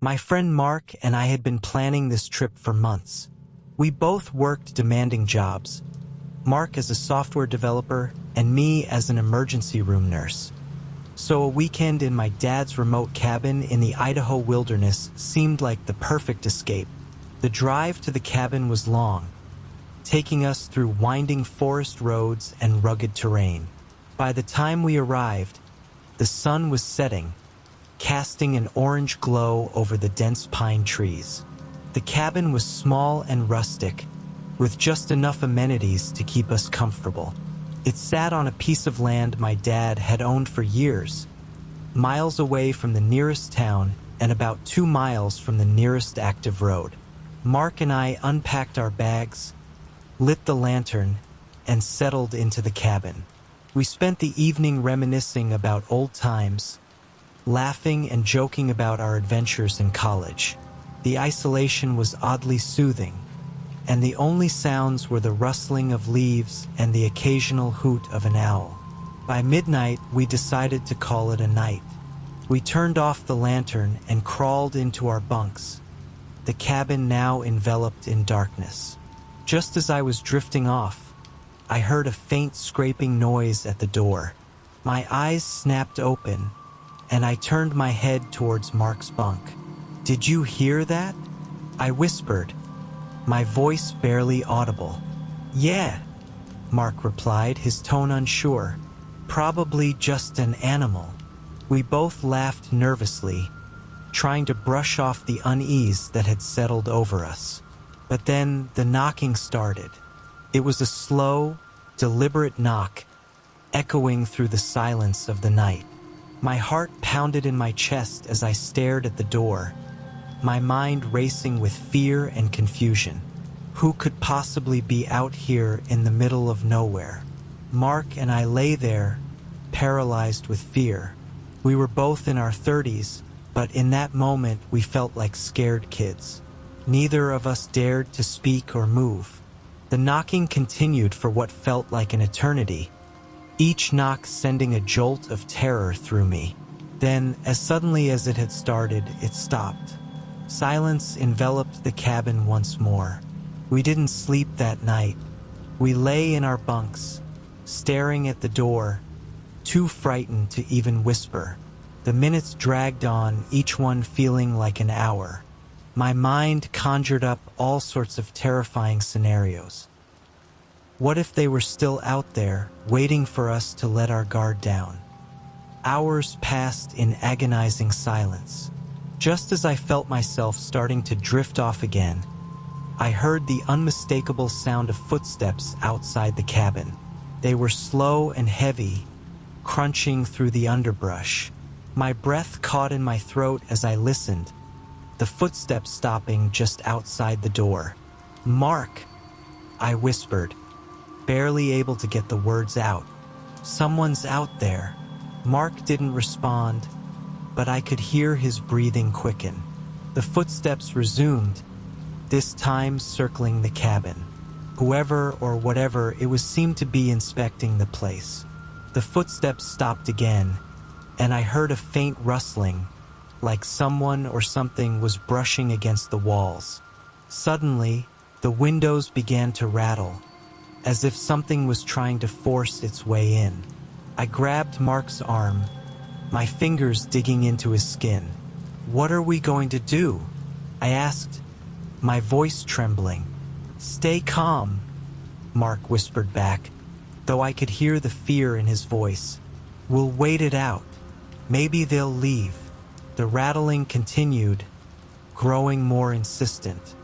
My friend Mark and I had been planning this trip for months. We both worked demanding jobs, Mark as a software developer and me as an emergency room nurse. So a weekend in my dad's remote cabin in the Idaho wilderness seemed like the perfect escape. The drive to the cabin was long, taking us through winding forest roads and rugged terrain. By the time we arrived, the sun was setting, casting an orange glow over the dense pine trees. The cabin was small and rustic, with just enough amenities to keep us comfortable. It sat on a piece of land my dad had owned for years, miles away from the nearest town and about 2 miles from the nearest active road. Mark and I unpacked our bags, lit the lantern, and settled into the cabin. We spent the evening reminiscing about old times, laughing and joking about our adventures in college. The isolation was oddly soothing, and the only sounds were the rustling of leaves and the occasional hoot of an owl. By midnight, we decided to call it a night. We turned off the lantern and crawled into our bunks, the cabin now enveloped in darkness. Just as I was drifting off, I heard a faint scraping noise at the door. My eyes snapped open, and I turned my head towards Mark's bunk. "Did you hear that?" I whispered, my voice barely audible. "Yeah," Mark replied, his tone unsure. "Probably just an animal." We both laughed nervously, trying to brush off the unease that had settled over us. But then the knocking started. It was a slow, deliberate knock, echoing through the silence of the night. My heart pounded in my chest as I stared at the door, my mind racing with fear and confusion. Who could possibly be out here in the middle of nowhere? Mark and I lay there, paralyzed with fear. We were both in our 30s, but in that moment we felt like scared kids. Neither of us dared to speak or move. The knocking continued for what felt like an eternity, each knock sending a jolt of terror through me. Then, as suddenly as it had started, it stopped. Silence enveloped the cabin once more. We didn't sleep that night. We lay in our bunks, staring at the door, too frightened to even whisper. The minutes dragged on, each one feeling like an hour. My mind conjured up all sorts of terrifying scenarios. What if they were still out there, waiting for us to let our guard down? Hours passed in agonizing silence. Just as I felt myself starting to drift off again, I heard the unmistakable sound of footsteps outside the cabin. They were slow and heavy, crunching through the underbrush. My breath caught in my throat as I listened, the footsteps stopping just outside the door. "Mark," I whispered, barely able to get the words out. "Someone's out there." Mark didn't respond, but I could hear his breathing quicken. The footsteps resumed, this time circling the cabin. Whoever or whatever it was seemed to be inspecting the place. The footsteps stopped again, and I heard a faint rustling, like someone or something was brushing against the walls. Suddenly, the windows began to rattle, as if something was trying to force its way in. I grabbed Mark's arm, my fingers digging into his skin. "What are we going to do?" I asked, my voice trembling. "Stay calm," Mark whispered back, though I could hear the fear in his voice. "We'll wait it out. Maybe they'll leave." The rattling continued, growing more insistent.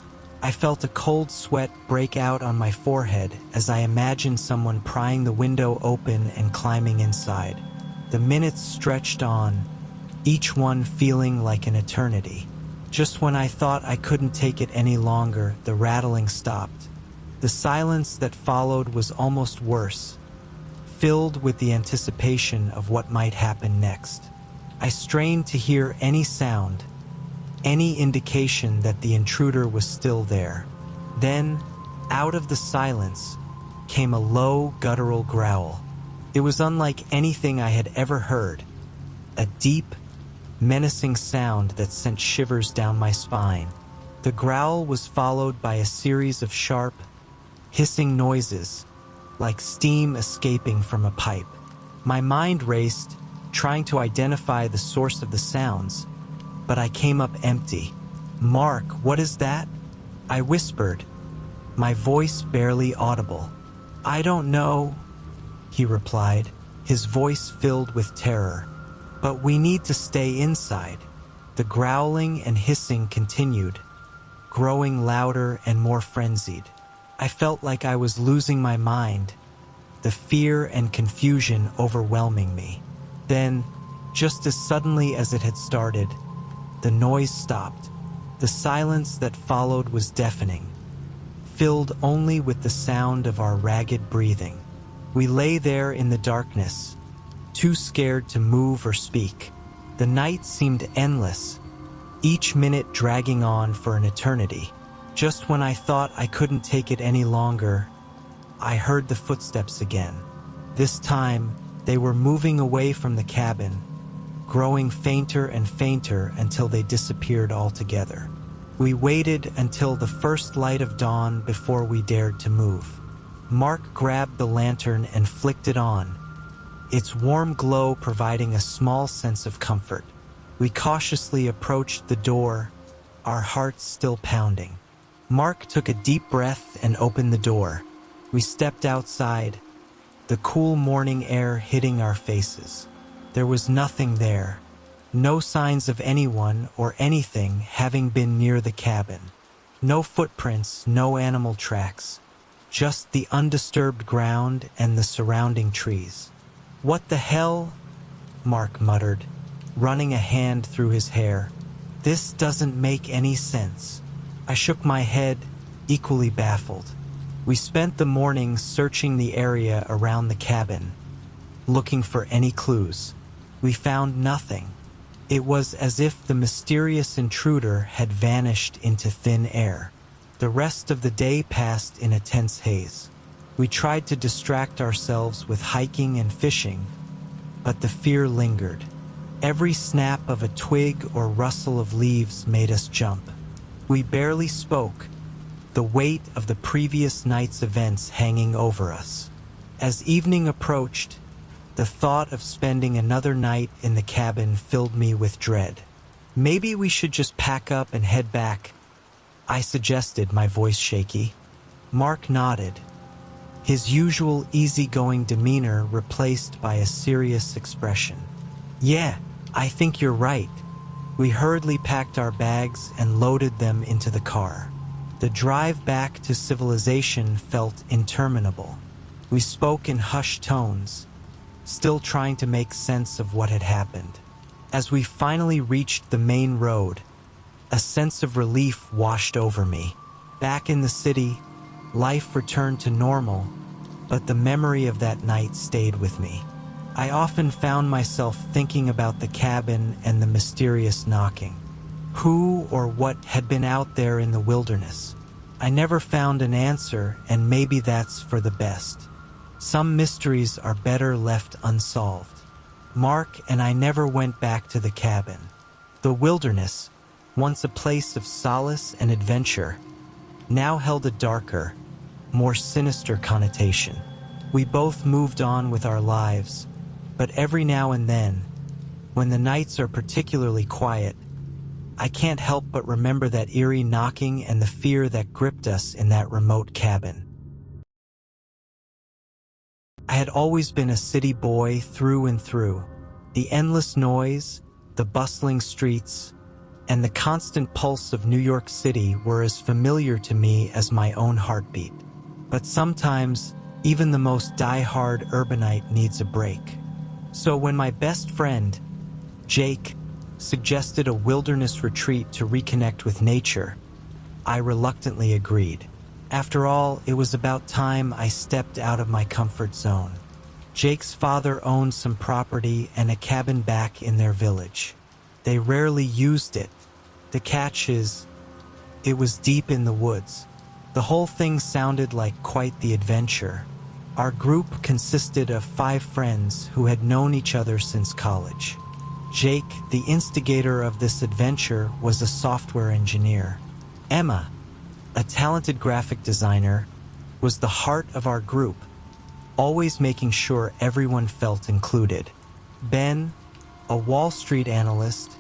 I felt a cold sweat break out on my forehead as I imagined someone prying the window open and climbing inside. The minutes stretched on, each one feeling like an eternity. Just when I thought I couldn't take it any longer, the rattling stopped. The silence that followed was almost worse, filled with the anticipation of what might happen next. I strained to hear any sound, any indication that the intruder was still there. Then, out of the silence, came a low, guttural growl. It was unlike anything I had ever heard, a deep, menacing sound that sent shivers down my spine. The growl was followed by a series of sharp, hissing noises, like steam escaping from a pipe. My mind raced, trying to identify the source of the sounds, but I came up empty. "Mark, what is that?" I whispered, my voice barely audible. "I don't know," he replied, his voice filled with terror. "But we need to stay inside." The growling and hissing continued, growing louder and more frenzied. I felt like I was losing my mind, the fear and confusion overwhelming me. Then, just as suddenly as it had started, the noise stopped. The silence that followed was deafening, filled only with the sound of our ragged breathing. We lay there in the darkness, too scared to move or speak. The night seemed endless, each minute dragging on for an eternity. Just when I thought I couldn't take it any longer, I heard the footsteps again. This time, they were moving away from the cabin, growing fainter and fainter until they disappeared altogether. We waited until the first light of dawn before we dared to move. Mark grabbed the lantern and flicked it on, its warm glow providing a small sense of comfort. We cautiously approached the door, our hearts still pounding. Mark took a deep breath and opened the door. We stepped outside, the cool morning air hitting our faces. There was nothing there, no signs of anyone or anything having been near the cabin. No footprints, no animal tracks, just the undisturbed ground and the surrounding trees. "What the hell?" Mark muttered, running a hand through his hair. "This doesn't make any sense." I shook my head, equally baffled. We spent the morning searching the area around the cabin, looking for any clues. We found nothing. It was as if the mysterious intruder had vanished into thin air. The rest of the day passed in a tense haze. We tried to distract ourselves with hiking and fishing, but the fear lingered. Every snap of a twig or rustle of leaves made us jump. We barely spoke, the weight of the previous night's events hanging over us. As evening approached, the thought of spending another night in the cabin filled me with dread. "Maybe we should just pack up and head back," I suggested, my voice shaky. Mark nodded, his usual easygoing demeanor replaced by a serious expression. "Yeah, I think you're right." We hurriedly packed our bags and loaded them into the car. The drive back to civilization felt interminable. We spoke in hushed tones, still trying to make sense of what had happened. As we finally reached the main road, a sense of relief washed over me. Back in the city, life returned to normal, but the memory of that night stayed with me. I often found myself thinking about the cabin and the mysterious knocking. Who or what had been out there in the wilderness? I never found an answer, and maybe that's for the best. Some mysteries are better left unsolved. Mark and I never went back to the cabin. The wilderness, once a place of solace and adventure, now held a darker, more sinister connotation. We both moved on with our lives, but every now and then, when the nights are particularly quiet, I can't help but remember that eerie knocking and the fear that gripped us in that remote cabin. I had always been a city boy through and through. The endless noise, the bustling streets, and the constant pulse of New York City were as familiar to me as my own heartbeat. But sometimes, even the most die-hard urbanite needs a break. So when my best friend, Jake, suggested a wilderness retreat to reconnect with nature, I reluctantly agreed. After all, it was about time I stepped out of my comfort zone. Jake's father owned some property and a cabin back in their village. They rarely used it. The catch is, it was deep in the woods. The whole thing sounded like quite the adventure. Our group consisted of 5 friends who had known each other since college. Jake, the instigator of this adventure, was a software engineer. Emma, a talented graphic designer, was the heart of our group, always making sure everyone felt included. Ben, a Wall Street analyst,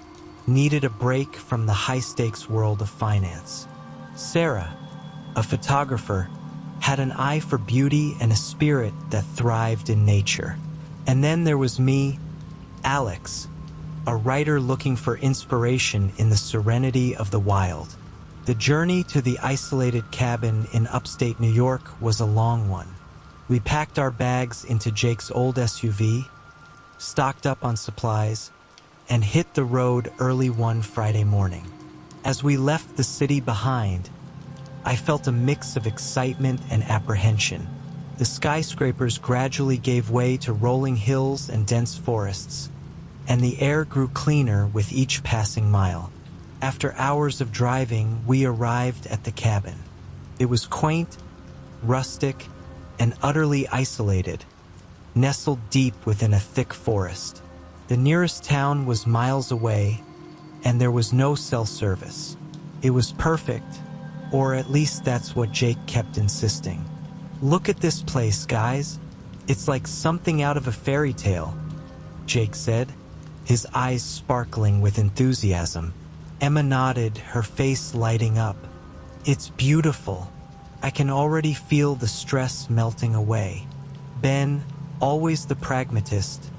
needed a break from the high-stakes world of finance. Sarah, a photographer, had an eye for beauty and a spirit that thrived in nature. And then there was me, Alex, a writer looking for inspiration in the serenity of the wild. The journey to the isolated cabin in upstate New York was a long one. We packed our bags into Jake's old SUV, stocked up on supplies, and hit the road early one Friday morning. As we left the city behind, I felt a mix of excitement and apprehension. The skyscrapers gradually gave way to rolling hills and dense forests, and the air grew cleaner with each passing mile. After hours of driving, we arrived at the cabin. It was quaint, rustic, and utterly isolated, nestled deep within a thick forest. The nearest town was miles away, and there was no cell service. It was perfect, or at least that's what Jake kept insisting. "Look at this place, guys. It's like something out of a fairy tale," Jake said, his eyes sparkling with enthusiasm. Emma nodded, her face lighting up. "It's beautiful. I can already feel the stress melting away." Ben, always the pragmatist,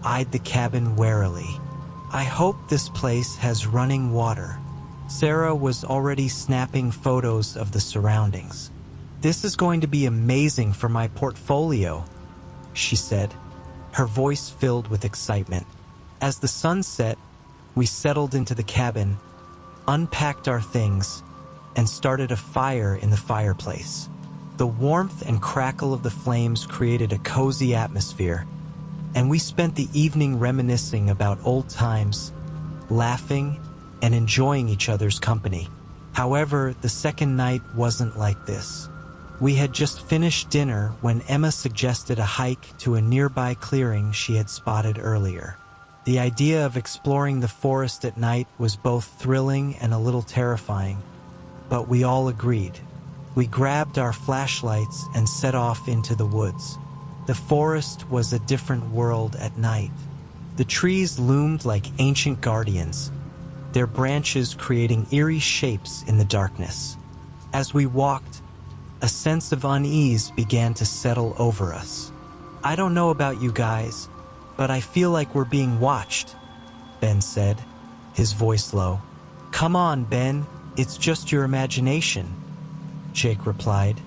eyed the cabin warily. "I hope this place has running water." Sarah was already snapping photos of the surroundings. "This is going to be amazing for my portfolio," she said, her voice filled with excitement. As the sun set, we settled into the cabin, unpacked our things, and started a fire in the fireplace. The warmth and crackle of the flames created a cozy atmosphere, and we spent the evening reminiscing about old times, laughing, and enjoying each other's company. However, the second night wasn't like this. We had just finished dinner when Emma suggested a hike to a nearby clearing she had spotted earlier. The idea of exploring the forest at night was both thrilling and a little terrifying, but we all agreed. We grabbed our flashlights and set off into the woods. The forest was a different world at night. The trees loomed like ancient guardians, their branches creating eerie shapes in the darkness. As we walked, a sense of unease began to settle over us. "I don't know about you guys, but I feel like we're being watched," Ben said, his voice low. "Come on, Ben, it's just your imagination," Jake replied,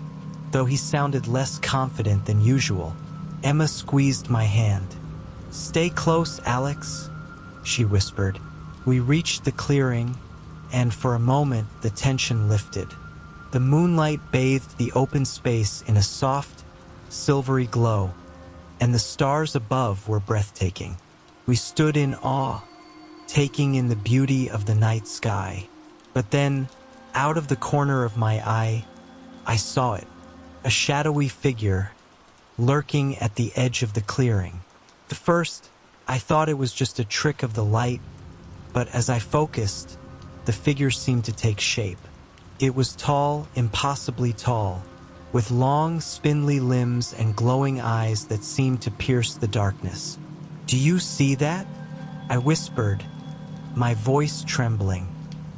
though he sounded less confident than usual. Emma squeezed my hand. "Stay close, Alex," she whispered. We reached the clearing, and for a moment the tension lifted. The moonlight bathed the open space in a soft, silvery glow, and the stars above were breathtaking. We stood in awe, taking in the beauty of the night sky. But then, out of the corner of my eye, I saw it, a shadowy figure lurking at the edge of the clearing. At first, I thought it was just a trick of the light, but as I focused, the figure seemed to take shape. It was tall, impossibly tall, with long, spindly limbs and glowing eyes that seemed to pierce the darkness. "Do you see that?" I whispered, my voice trembling.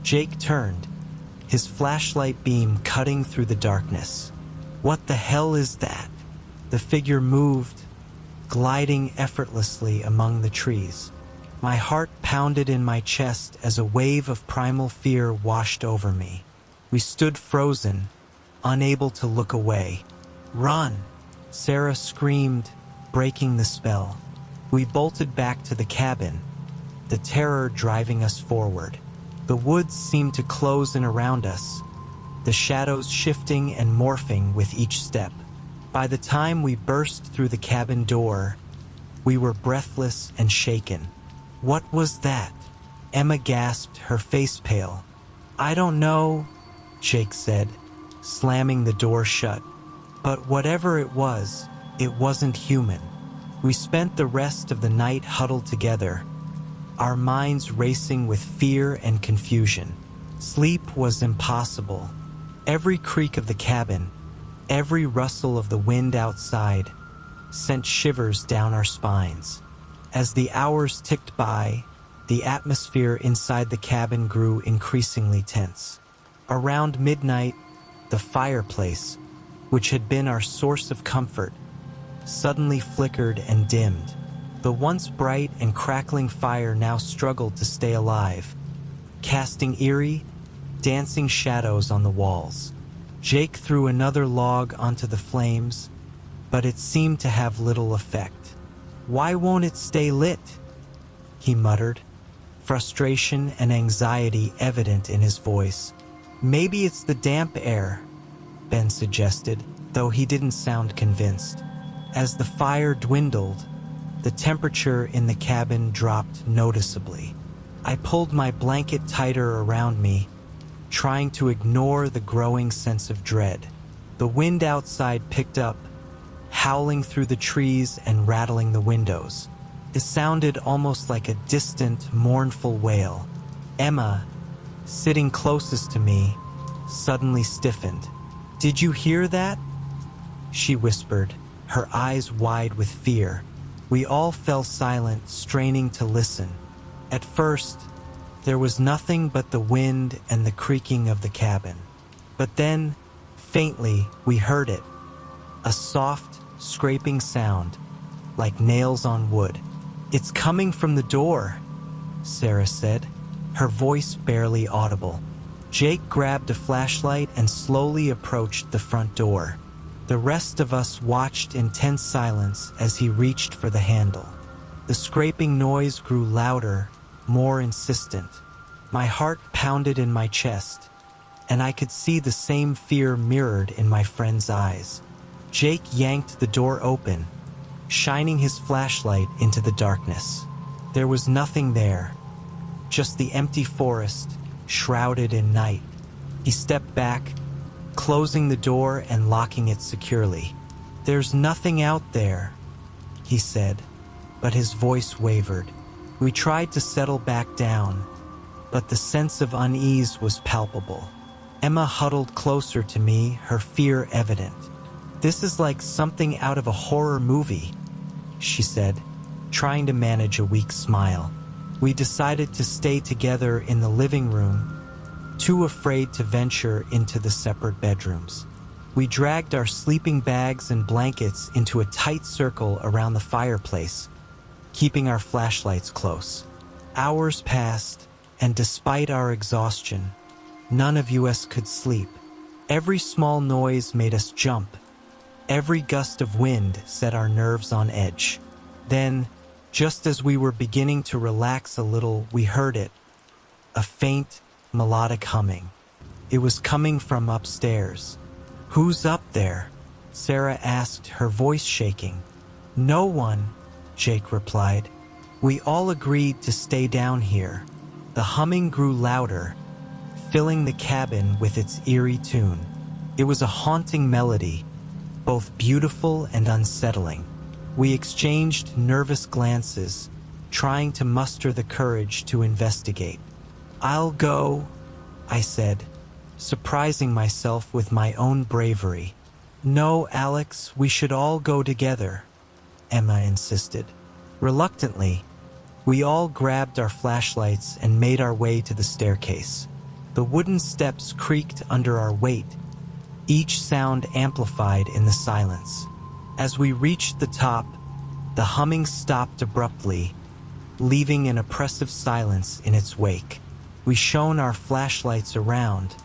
Jake turned, his flashlight beam cutting through the darkness. "What the hell is that?" The figure moved, gliding effortlessly among the trees. My heart pounded in my chest as a wave of primal fear washed over me. We stood frozen, unable to look away. "Run!" Sarah screamed, breaking the spell. We bolted back to the cabin, the terror driving us forward. The woods seemed to close in around us, the shadows shifting and morphing with each step. By the time we burst through the cabin door, we were breathless and shaken. "What was that?" Emma gasped, her face pale. "I don't know," Jake said, slamming the door shut. "But whatever it wasn't human." We spent the rest of the night huddled together, our minds racing with fear and confusion. Sleep was impossible. Every creak of the cabin, every rustle of the wind outside, sent shivers down our spines. As the hours ticked by, the atmosphere inside the cabin grew increasingly tense. Around midnight, the fireplace, which had been our source of comfort, suddenly flickered and dimmed. The once bright and crackling fire now struggled to stay alive, casting eerie, dancing shadows on the walls. Jake threw another log onto the flames, but it seemed to have little effect. "Why won't it stay lit?" he muttered, frustration and anxiety evident in his voice. "Maybe it's the damp air," Ben suggested, though he didn't sound convinced. As the fire dwindled, the temperature in the cabin dropped noticeably. I pulled my blanket tighter around me, trying to ignore the growing sense of dread. The wind outside picked up, howling through the trees and rattling the windows. It sounded almost like a distant, mournful wail. Emma, sitting closest to me, suddenly stiffened. "Did you hear that?" she whispered, her eyes wide with fear. We all fell silent, straining to listen. At first, there was nothing but the wind and the creaking of the cabin. But then, faintly, we heard it. A soft, scraping sound, like nails on wood. "It's coming from the door," Sarah said, her voice barely audible. Jake grabbed a flashlight and slowly approached the front door. The rest of us watched in tense silence as he reached for the handle. The scraping noise grew louder, more insistent. My heart pounded in my chest, and I could see the same fear mirrored in my friend's eyes. Jake yanked the door open, shining his flashlight into the darkness. There was nothing there, just the empty forest, shrouded in night. He stepped back, closing the door and locking it securely. "There's nothing out there," he said, but his voice wavered. We tried to settle back down, but the sense of unease was palpable. Emma huddled closer to me, her fear evident. "This is like something out of a horror movie," she said, trying to manage a weak smile. We decided to stay together in the living room, too afraid to venture into the separate bedrooms. We dragged our sleeping bags and blankets into a tight circle around the fireplace, keeping our flashlights close. Hours passed, and despite our exhaustion, none of us could sleep. Every small noise made us jump. Every gust of wind set our nerves on edge. Then, just as we were beginning to relax a little, we heard it, a faint, melodic humming. It was coming from upstairs. "Who's up there?" Sarah asked, her voice shaking. "No one," Jake replied. We all agreed to stay down here. The humming grew louder, filling the cabin with its eerie tune. It was a haunting melody, both beautiful and unsettling. We exchanged nervous glances, trying to muster the courage to investigate. "I'll go," I said, surprising myself with my own bravery. "No, Alex, we should all go together," Emma insisted. Reluctantly, we all grabbed our flashlights and made our way to the staircase. The wooden steps creaked under our weight, each sound amplified in the silence. As we reached the top, the humming stopped abruptly, leaving an oppressive silence in its wake. We shone our flashlights around,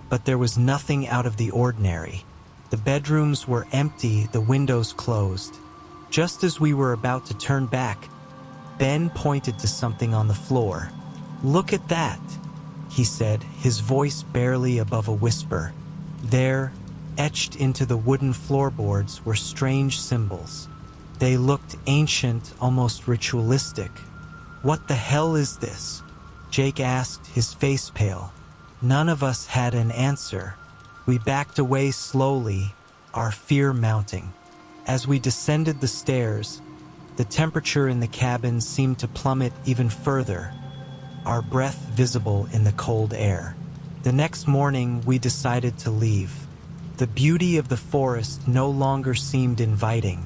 but there was nothing out of the ordinary. The bedrooms were empty, the windows closed. Just as we were about to turn back, Ben pointed to something on the floor. "Look at that," he said, his voice barely above a whisper. There, etched into the wooden floorboards, were strange symbols. They looked ancient, almost ritualistic. "What the hell is this?" Jake asked, his face pale. None of us had an answer. We backed away slowly, our fear mounting. As we descended the stairs, The temperature in the cabin seemed to plummet even further, our breath visible in the cold air. The next morning, we decided to leave. The beauty of the forest no longer seemed inviting.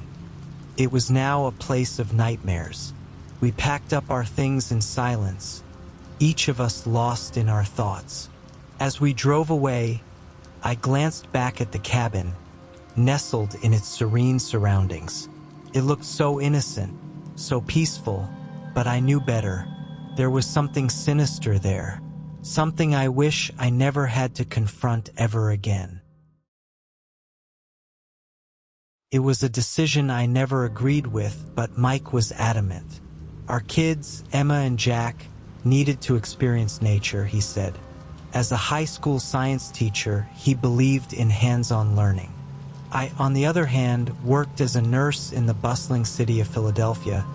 It was now a place of nightmares. We packed up our things in silence, each of us lost in our thoughts. As we drove away, I glanced back at the cabin, nestled in its serene surroundings. It looked so innocent, so peaceful, but I knew better. There was something sinister there, something I wish I never had to confront ever again. It was a decision I never agreed with, but Mike was adamant. Our kids, Emma and Jack, needed to experience nature, he said. As a high school science teacher, he believed in hands-on learning. I, on the other hand, worked as a nurse in the bustling city of Philadelphia,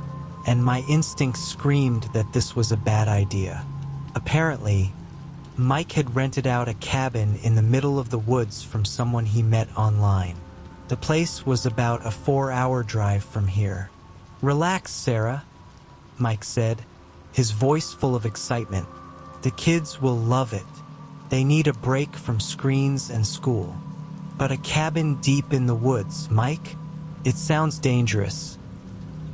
and my instincts screamed that this was a bad idea. Apparently, Mike had rented out a cabin in the middle of the woods from someone he met online. The place was about a 4-hour drive from here. "Relax, Sarah," Mike said, his voice full of excitement. "The kids will love it. They need a break from screens and school." "But a cabin deep in the woods, Mike? It sounds dangerous,"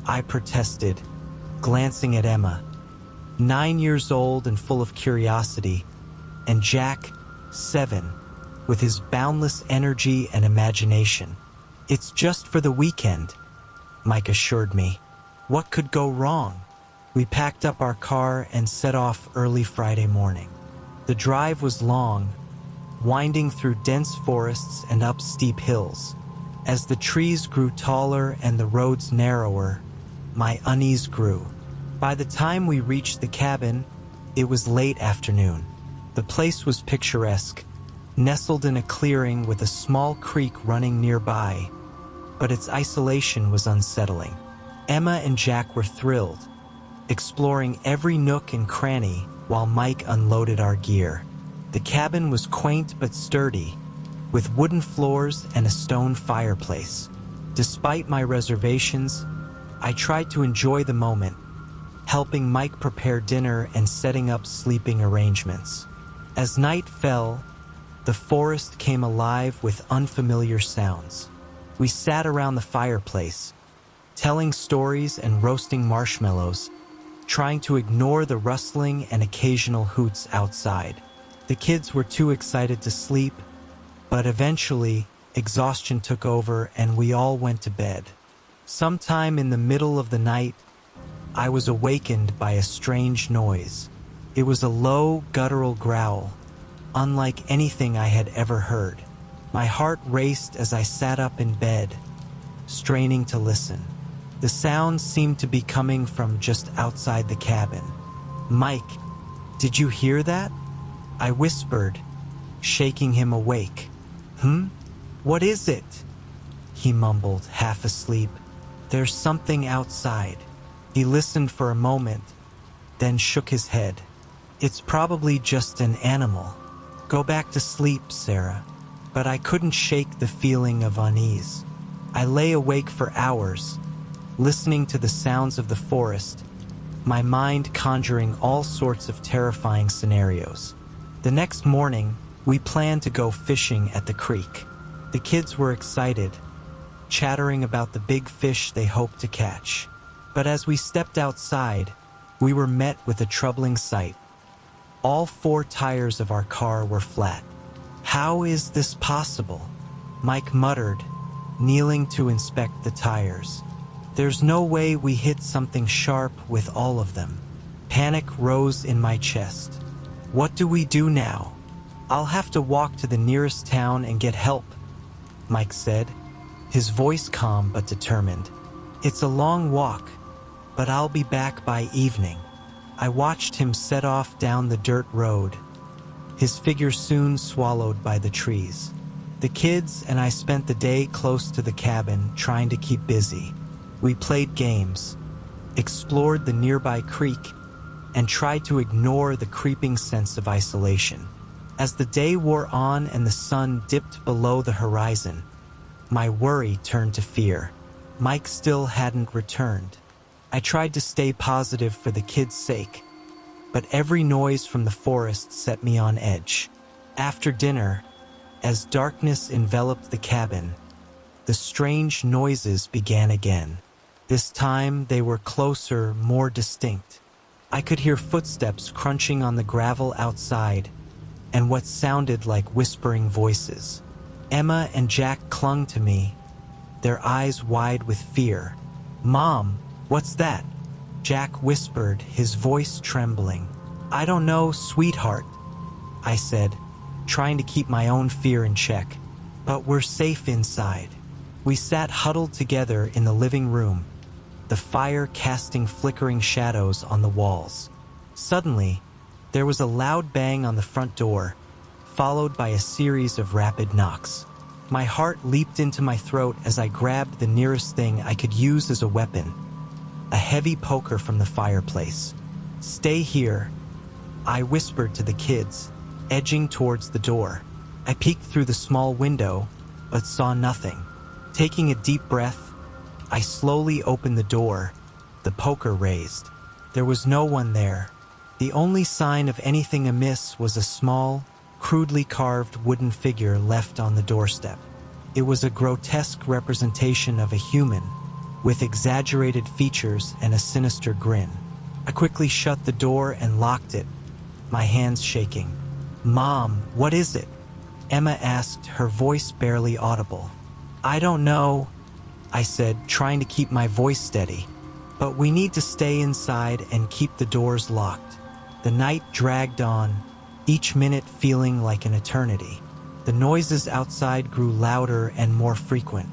I protested, glancing at Emma, 9 years old and full of curiosity, and Jack, 7, with his boundless energy and imagination. "It's just for the weekend," Mike assured me. What could go wrong? We packed up our car and set off early Friday morning. The drive was long, winding through dense forests and up steep hills. As the trees grew taller and the roads narrower, my unease grew. By the time we reached the cabin, it was late afternoon. The place was picturesque, nestled in a clearing with a small creek running nearby, but its isolation was unsettling. Emma and Jack were thrilled, exploring every nook and cranny while Mike unloaded our gear. The cabin was quaint but sturdy, with wooden floors and a stone fireplace. Despite my reservations, I tried to enjoy the moment, helping Mike prepare dinner and setting up sleeping arrangements. As night fell, the forest came alive with unfamiliar sounds. We sat around the fireplace, telling stories and roasting marshmallows, trying to ignore the rustling and occasional hoots outside. The kids were too excited to sleep, but eventually, exhaustion took over and we all went to bed. Sometime in the middle of the night, I was awakened by a strange noise. It was a low, guttural growl, unlike anything I had ever heard. My heart raced as I sat up in bed, straining to listen. The sound seemed to be coming from just outside the cabin. "Mike, did you hear that?" I whispered, shaking him awake. What is it?" he mumbled, half asleep. "There's something outside." He listened for a moment, then shook his head. "It's probably just an animal. Go back to sleep, Sarah." But I couldn't shake the feeling of unease. I lay awake for hours, listening to the sounds of the forest, my mind conjuring all sorts of terrifying scenarios. The next morning, we planned to go fishing at the creek. The kids were excited, chattering about the big fish they hoped to catch. But as we stepped outside, we were met with a troubling sight. All 4 tires of our car were flat. "How is this possible?" Mike muttered, kneeling to inspect the tires. "There's no way we hit something sharp with all of them." Panic rose in my chest. "What do we do now?" "I'll have to walk to the nearest town and get help," Mike said, his voice calm but determined. "It's a long walk, but I'll be back by evening." I watched him set off down the dirt road, his figure soon swallowed by the trees. The kids and I spent the day close to the cabin, trying to keep busy. We played games, explored the nearby creek, and tried to ignore the creeping sense of isolation. As the day wore on and the sun dipped below the horizon, my worry turned to fear. Mike still hadn't returned. I tried to stay positive for the kids' sake, but every noise from the forest set me on edge. After dinner, as darkness enveloped the cabin, the strange noises began again. This time they were closer, more distinct. I could hear footsteps crunching on the gravel outside and what sounded like whispering voices. Emma and Jack clung to me, their eyes wide with fear. "Mom, what's that?" Jack whispered, his voice trembling. "I don't know, sweetheart," I said, trying to keep my own fear in check. "But we're safe inside." We sat huddled together in the living room, the fire casting flickering shadows on the walls. Suddenly, there was a loud bang on the front door, followed by a series of rapid knocks. My heart leaped into my throat as I grabbed the nearest thing I could use as a weapon, a heavy poker from the fireplace. "Stay here," I whispered to the kids, edging towards the door. I peeked through the small window, but saw nothing. Taking a deep breath, I slowly opened the door, the poker raised. There was no one there. The only sign of anything amiss was a small, crudely carved wooden figure left on the doorstep. It was a grotesque representation of a human, with exaggerated features and a sinister grin. I quickly shut the door and locked it, my hands shaking. "Mom, what is it?" Emma asked, her voice barely audible. "I don't know," I said, trying to keep my voice steady. "But we need to stay inside and keep the doors locked." The night dragged on, each minute feeling like an eternity. The noises outside grew louder and more frequent.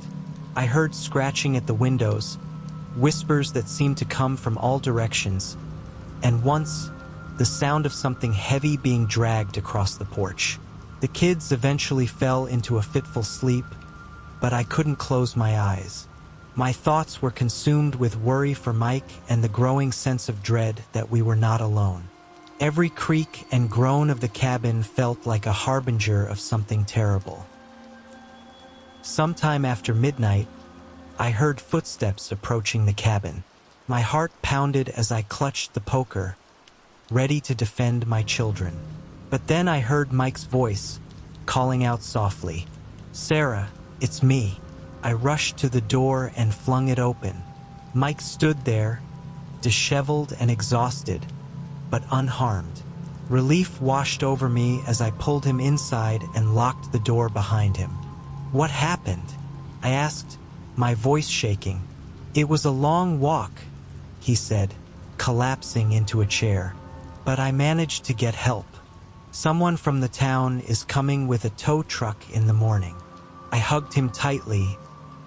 I heard scratching at the windows, whispers that seemed to come from all directions, and once, the sound of something heavy being dragged across the porch. The kids eventually fell into a fitful sleep, but I couldn't close my eyes. My thoughts were consumed with worry for Mike and the growing sense of dread that we were not alone. Every creak and groan of the cabin felt like a harbinger of something terrible. Sometime after midnight, I heard footsteps approaching the cabin. My heart pounded as I clutched the poker, ready to defend my children. But then I heard Mike's voice, calling out softly, "Sarah, it's me." I rushed to the door and flung it open. Mike stood there, disheveled and exhausted, but unharmed. Relief washed over me as I pulled him inside and locked the door behind him. "What happened?" I asked, my voice shaking. "It was a long walk," he said, collapsing into a chair. "But I managed to get help. Someone from the town is coming with a tow truck in the morning." I hugged him tightly,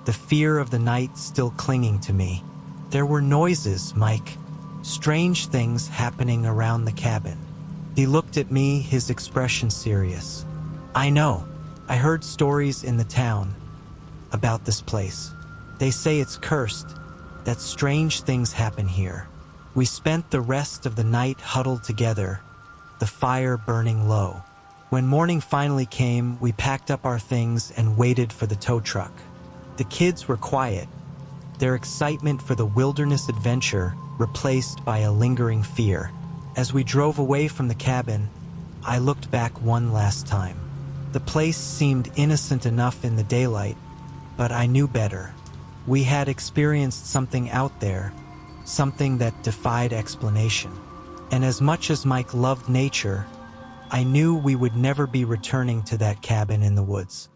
the fear of the night still clinging to me. "There were noises, Mike. Strange things happening around the cabin." He looked at me, his expression serious. "I know. I heard stories in the town about this place. They say it's cursed, that strange things happen here." We spent the rest of the night huddled together, the fire burning low. When morning finally came, we packed up our things and waited for the tow truck. The kids were quiet, their excitement for the wilderness adventure replaced by a lingering fear. As we drove away from the cabin, I looked back one last time. The place seemed innocent enough in the daylight, but I knew better. We had experienced something out there, something that defied explanation. And as much as Mike loved nature, I knew we would never be returning to that cabin in the woods.